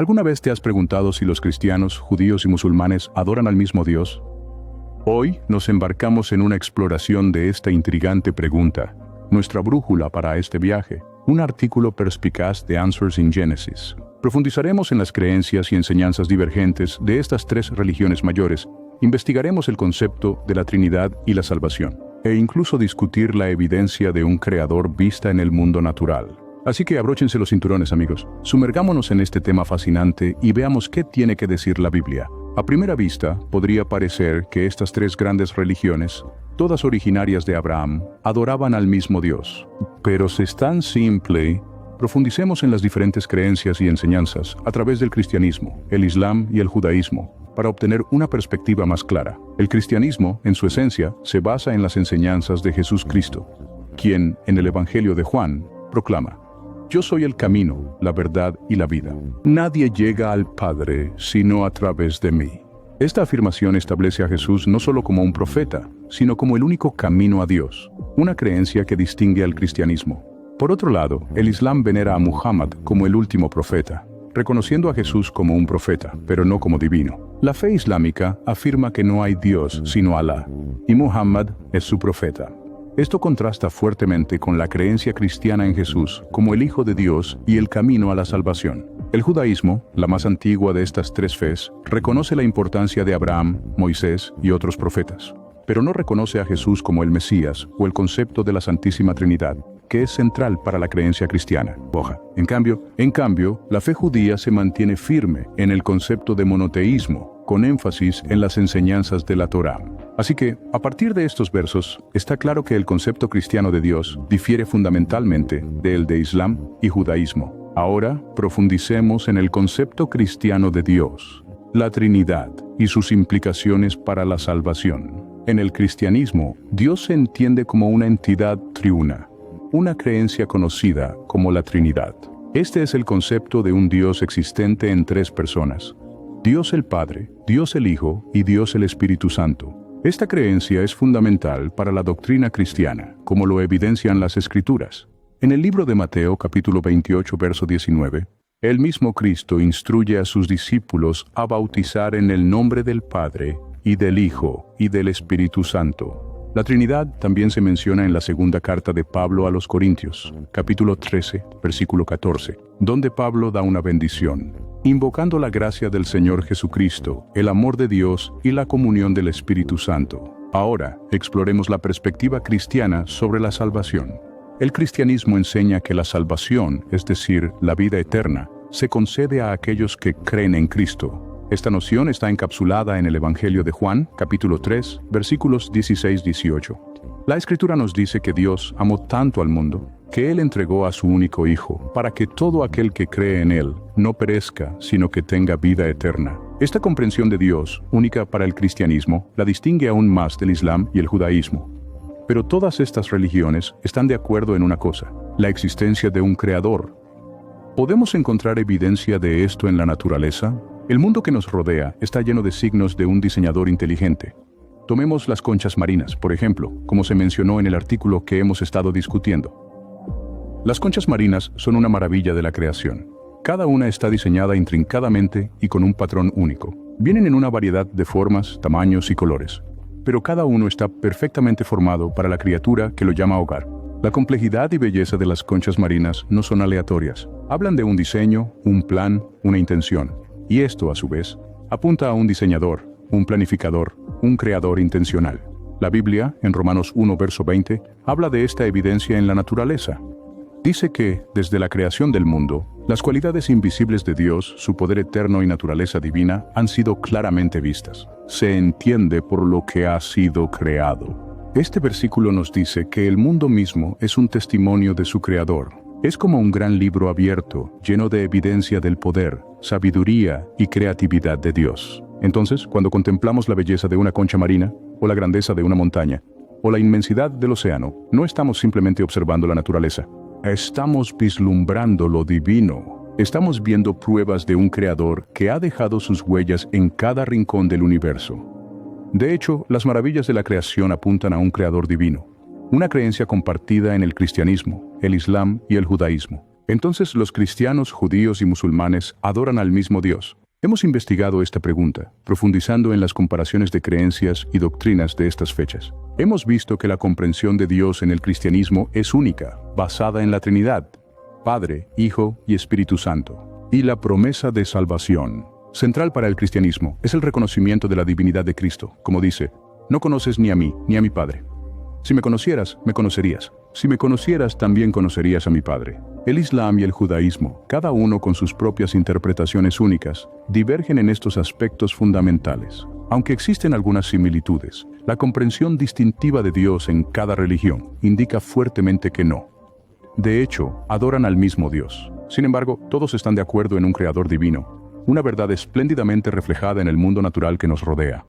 ¿Alguna vez te has preguntado si los cristianos, judíos y musulmanes adoran al mismo Dios? Hoy nos embarcamos en una exploración de esta intrigante pregunta, nuestra brújula para este viaje, un artículo perspicaz de Answers in Genesis. Profundizaremos en las creencias y enseñanzas divergentes de estas tres religiones mayores, investigaremos el concepto de la Trinidad y la salvación, e incluso discutir la evidencia de un creador vista en el mundo natural. Así que abróchense los cinturones, amigos. Sumergámonos en este tema fascinante y veamos qué tiene que decir la Biblia. A primera vista, podría parecer que estas tres grandes religiones, todas originarias de Abraham, adoraban al mismo Dios. Pero si es tan simple, profundicemos en las diferentes creencias y enseñanzas a través del cristianismo, el islam y el judaísmo, para obtener una perspectiva más clara. El cristianismo, en su esencia, se basa en las enseñanzas de Jesús Cristo, quien, en el Evangelio de Juan, proclama: Yo soy el camino, la verdad y la vida. Nadie llega al Padre sino a través de mí. Esta afirmación establece a Jesús no solo como un profeta, sino como el único camino a Dios, una creencia que distingue al cristianismo. Por otro lado, el Islam venera a Muhammad como el último profeta, reconociendo a Jesús como un profeta, pero no como divino. La fe islámica afirma que no hay Dios sino Alá, y Muhammad es su profeta. Esto contrasta fuertemente con la creencia cristiana en Jesús como el Hijo de Dios y el camino a la salvación. El judaísmo, la más antigua de estas tres fes, reconoce la importancia de Abraham, Moisés y otros profetas, pero no reconoce a Jesús como el Mesías o el concepto de la Santísima Trinidad, que es central para la creencia cristiana. En cambio, la fe judía se mantiene firme en el concepto de monoteísmo, con énfasis en las enseñanzas de la Torá. Así que, a partir de estos versos, está claro que el concepto cristiano de Dios difiere fundamentalmente del de Islam y judaísmo. Ahora, profundicemos en el concepto cristiano de Dios, la Trinidad y sus implicaciones para la salvación. En el cristianismo, Dios se entiende como una entidad triuna, una creencia conocida como la Trinidad. Este es el concepto de un Dios existente en tres personas: Dios el Padre, Dios el Hijo y Dios el Espíritu Santo. Esta creencia es fundamental para la doctrina cristiana, como lo evidencian las Escrituras. En el libro de Mateo, capítulo 28, verso 19, el mismo Cristo instruye a sus discípulos a bautizar en el nombre del Padre, y del Hijo, y del Espíritu Santo. La Trinidad también se menciona en la segunda carta de Pablo a los Corintios, capítulo 13, versículo 14, donde Pablo da una bendición, invocando la gracia del Señor Jesucristo, el amor de Dios y la comunión del Espíritu Santo. Ahora, exploremos la perspectiva cristiana sobre la salvación. El cristianismo enseña que la salvación, es decir, la vida eterna, se concede a aquellos que creen en Cristo. Esta noción está encapsulada en el Evangelio de Juan, capítulo 3, versículos 16-18. La Escritura nos dice que Dios amó tanto al mundo, que Él entregó a su único Hijo, para que todo aquel que cree en Él no perezca, sino que tenga vida eterna. Esta comprensión de Dios, única para el cristianismo, la distingue aún más del Islam y el judaísmo. Pero todas estas religiones están de acuerdo en una cosa: la existencia de un creador. ¿Podemos encontrar evidencia de esto en la naturaleza? El mundo que nos rodea está lleno de signos de un diseñador inteligente. Tomemos las conchas marinas, por ejemplo, como se mencionó en el artículo que hemos estado discutiendo. Las conchas marinas son una maravilla de la creación. Cada una está diseñada intrincadamente y con un patrón único. Vienen en una variedad de formas, tamaños y colores, pero cada uno está perfectamente formado para la criatura que lo llama hogar. La complejidad y belleza de las conchas marinas no son aleatorias. Hablan de un diseño, un plan, una intención. Y esto, a su vez, apunta a un diseñador, un planificador, un creador intencional. La Biblia, en Romanos 1, verso 20, habla de esta evidencia en la naturaleza. Dice que, desde la creación del mundo, las cualidades invisibles de Dios, su poder eterno y naturaleza divina, han sido claramente vistas. Se entiende por lo que ha sido creado. Este versículo nos dice que el mundo mismo es un testimonio de su Creador. Es como un gran libro abierto, lleno de evidencia del poder, sabiduría y creatividad de Dios. Entonces, cuando contemplamos la belleza de una concha marina, o la grandeza de una montaña, o la inmensidad del océano, no estamos simplemente observando la naturaleza. Estamos vislumbrando lo divino. Estamos viendo pruebas de un creador que ha dejado sus huellas en cada rincón del universo. De hecho, las maravillas de la creación apuntan a un creador divino, una creencia compartida en el cristianismo, el islam y el judaísmo. Entonces, ¿los cristianos, judíos y musulmanes adoran al mismo Dios? Hemos investigado esta pregunta, profundizando en las comparaciones de creencias y doctrinas de estas fechas. Hemos visto que la comprensión de Dios en el cristianismo es única, basada en la Trinidad, Padre, Hijo y Espíritu Santo, y la promesa de salvación. Central para el cristianismo es el reconocimiento de la divinidad de Cristo, como dice, no conoces ni a mí, ni a mi Padre. Si me conocieras, me conocerías. Si me conocieras, también conocerías a mi Padre. El Islam y el judaísmo, cada uno con sus propias interpretaciones únicas, divergen en estos aspectos fundamentales. Aunque existen algunas similitudes, la comprensión distintiva de Dios en cada religión indica fuertemente que no. De hecho, adoran al mismo Dios. Sin embargo, todos están de acuerdo en un creador divino, una verdad espléndidamente reflejada en el mundo natural que nos rodea.